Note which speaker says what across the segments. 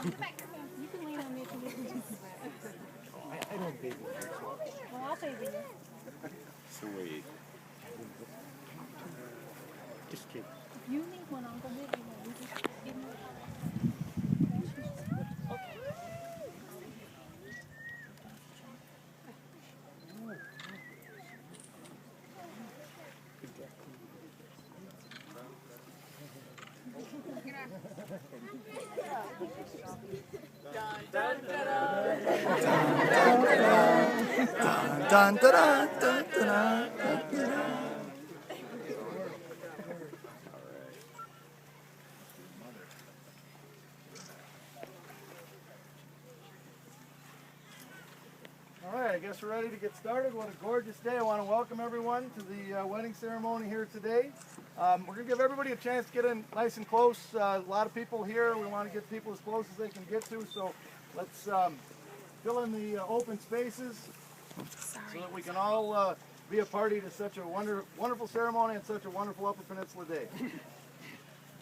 Speaker 1: You can lean on me if you need me.
Speaker 2: I don't baby.
Speaker 1: Well, I'll baby you.
Speaker 3: Sweet.
Speaker 2: Just kidding.
Speaker 1: If you need one, I'll go get you one. You just give me
Speaker 4: Dun, dun, dun, dun, dun, dun.
Speaker 5: All right, I guess we're ready to get started. What a gorgeous day. I want to welcome everyone to the wedding ceremony here today. We're going to give everybody a chance to get in nice and close. A lot of people here. We want to get people as close as they can get to, so let's fill in the open spaces so that we can all be a party to such a wonderful ceremony and such a wonderful Upper Peninsula day.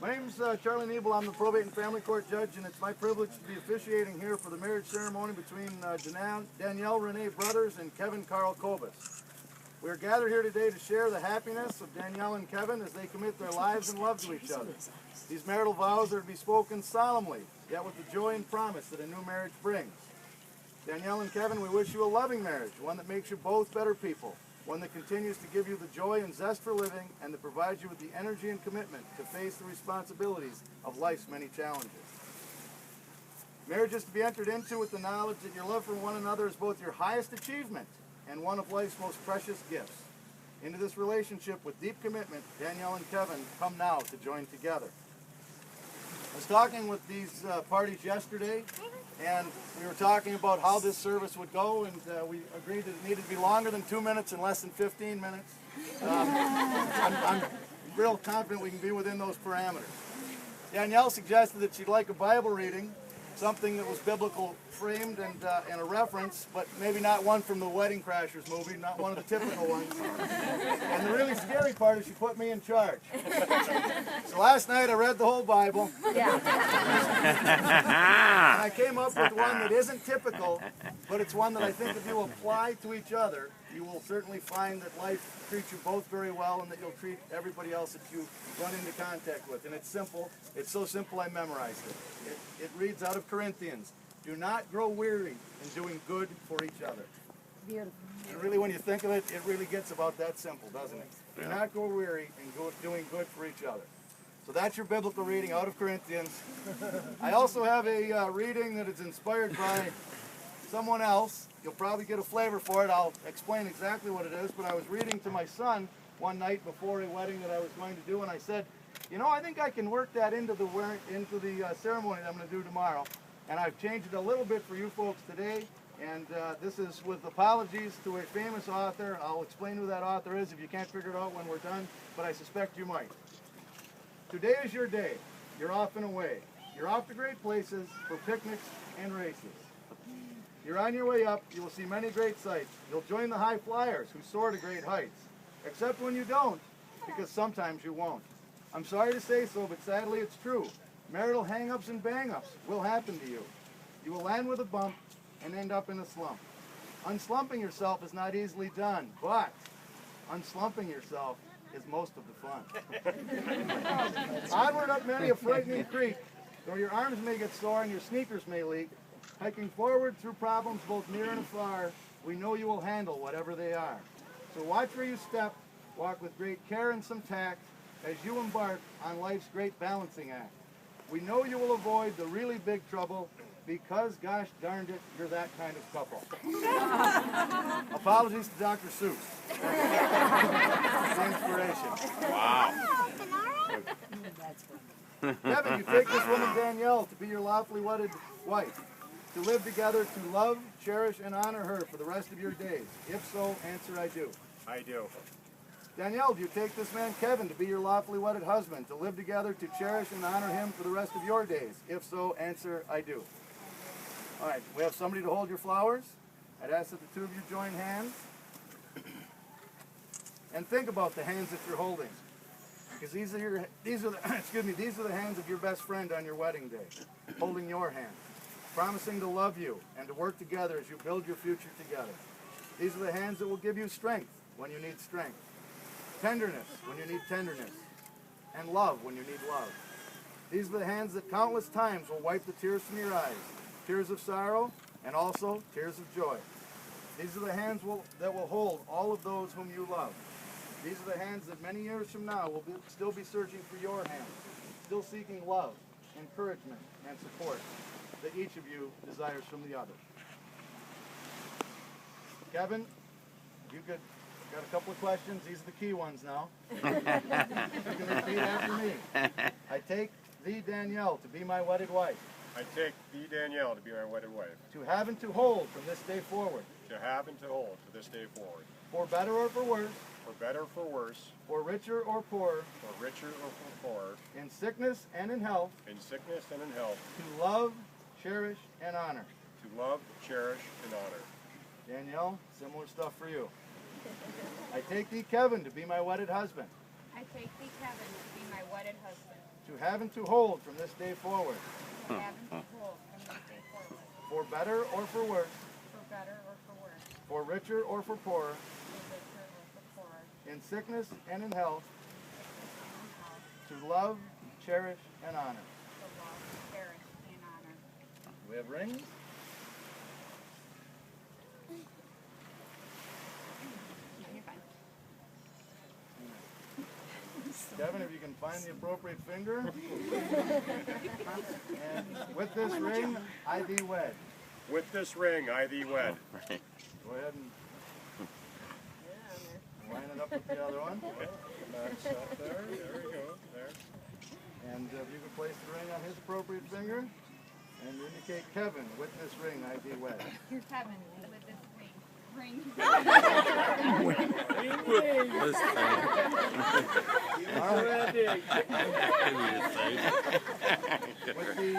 Speaker 5: My name's Charlie Niebel. I'm the probate and family court judge, and it's my privilege to be officiating here for the marriage ceremony between Danielle Renee Brothers and Kevin Carl Kobus. We are gathered here today to share the happiness of Danielle and Kevin as they commit their lives and love to each other. These marital vows are to be spoken solemnly, yet with the joy and promise that a new marriage brings. Danielle and Kevin, we wish you a loving marriage, one that makes you both better people, one that continues to give you the joy and zest for living, and that provides you with the energy and commitment to face the responsibilities of life's many challenges. Marriage is to be entered into with the knowledge that your love for one another is both your highest achievement and one of life's most precious gifts. Into this relationship with deep commitment, Danielle and Kevin come now to join together. I was talking with these parties yesterday, and we were talking about how this service would go, and we agreed that it needed to be longer than 2 minutes and less than 15 minutes. I'm real confident we can be within those parameters. Danielle suggested that she'd like a Bible reading, something that was biblical framed and a reference, but maybe not one from the Wedding Crashers movie, not one of the typical ones. And the really scary part is she put me in charge. So last night I read the whole Bible. Yeah. And I came up with one that isn't typical, but it's one that I think if you apply to each other, you will certainly find that life treats you both very well and that you'll treat everybody else that you run into contact with. And it's simple. It's so simple I memorized it. It reads out of Corinthians. Do not grow weary in doing good for each other.
Speaker 1: beautiful.
Speaker 5: And really, when you think of it, it really gets about that simple, doesn't it? Do not grow weary in doing good for each other. So that's your biblical reading out of Corinthians. I also have a reading that is inspired by someone else. You'll probably get a flavor for it. I'll explain exactly what it is, but I was reading to my son one night before a wedding that I was going to do, and I said, you know, I think I can work that into the ceremony that I'm going to do tomorrow. And I've changed it a little bit for you folks today, and this is with apologies to a famous author. I'll explain who that author is if you can't figure it out when we're done, but I suspect you might. Today is your day. You're off and away. You're off to great places for picnics and races. You're on your way up. You will see many great sights. You'll join the high flyers who soar to great heights, except when you don't, because sometimes you won't. I'm sorry to say so, but sadly it's true. Marital hang-ups and bang-ups will happen to you. You will land with a bump and end up in a slump. Unslumping yourself is not easily done, but unslumping yourself is most of the fun. Onward up many a frightening creek, though your arms may get sore and your sneakers may leak. Hiking forward through problems both near and afar, we know you will handle whatever they are. So watch where you step, walk with great care and some tact as you embark on life's great balancing act. We know you will avoid the really big trouble because, gosh darned it, you're that kind of couple. Apologies to Dr. Seuss. Inspiration.
Speaker 3: Wow.
Speaker 5: Kevin, you take this woman Danielle to be your lawfully wedded wife, to live together, to love, cherish, and honor her for the rest of your days. If so, answer I do.
Speaker 3: I do.
Speaker 5: Danielle, do you take this man Kevin to be your lawfully wedded husband, to live together, to cherish and honor him for the rest of your days? If so, answer I do. All right, we have somebody to hold your flowers. I'd ask that the two of you join hands. And think about the hands that you're holding, because these are the hands of your best friend on your wedding day, holding your hand. promising to love you and to work together as you build your future together. These are the hands that will give you strength when you need strength, tenderness when you need tenderness, and love when you need love. These are the hands that countless times will wipe the tears from your eyes, tears of sorrow and also tears of joy. These are the hands that will hold all of those whom you love. These are the hands that many years from now will still be searching for your hand, still seeking love, encouragement, and support that each of you desires from the other. Kevin, you got a couple of questions. These are the key ones now. You can repeat after me. I take thee, Danielle, to be my wedded wife.
Speaker 3: I take thee, Danielle, to be my wedded wife.
Speaker 5: To have and to hold from this day forward.
Speaker 3: To have and to hold to this day forward.
Speaker 5: For better or for worse.
Speaker 3: For better or for worse.
Speaker 5: For richer or poorer.
Speaker 3: For richer or for poorer.
Speaker 5: In sickness and in health.
Speaker 3: In sickness and in health.
Speaker 5: To love, cherish, and honor.
Speaker 3: To love, cherish, and honor.
Speaker 5: Danielle, similar stuff for you. I take thee, Kevin, to be my wedded husband.
Speaker 6: I take thee, Kevin, to be my wedded husband.
Speaker 5: To have and to hold from this day forward.
Speaker 6: To have and to hold from this day forward.
Speaker 5: For better or for worse.
Speaker 6: For better or for worse.
Speaker 5: For richer or for poorer.
Speaker 6: For richer or for poorer.
Speaker 5: In sickness and in health.
Speaker 6: In health.
Speaker 5: To love, cherish, and honor.
Speaker 6: To love, cherish, and honor.
Speaker 5: We have rings.
Speaker 6: You're fine.
Speaker 5: Kevin, if you can find the appropriate finger. And with this ring, I thee wed.
Speaker 3: With this ring, I thee wed.
Speaker 5: Go ahead and line it up with the other one.
Speaker 3: That's up there. There we go. There.
Speaker 5: And if you can place the ring on his appropriate finger and indicate Kevin, with this ring, I thee wed.
Speaker 6: You're Kevin with this ring. Ring.
Speaker 5: With the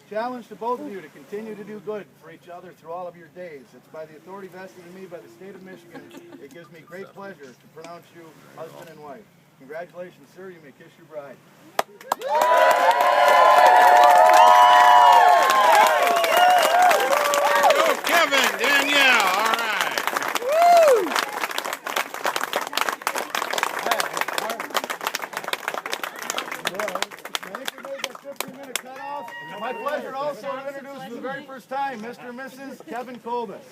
Speaker 5: challenge to both of you to continue to do good for each other through all of your days. It's by the authority vested in me by the state of Michigan. It gives me great pleasure to pronounce you husband and wife. Congratulations, sir. You may kiss your bride.
Speaker 7: Go, Kevin, Danielle. All right. Woo!
Speaker 5: I think we made that 15-minute cutoff. My pleasure also to introduce for the very first time Mr. and Mrs. Kevin Colbus.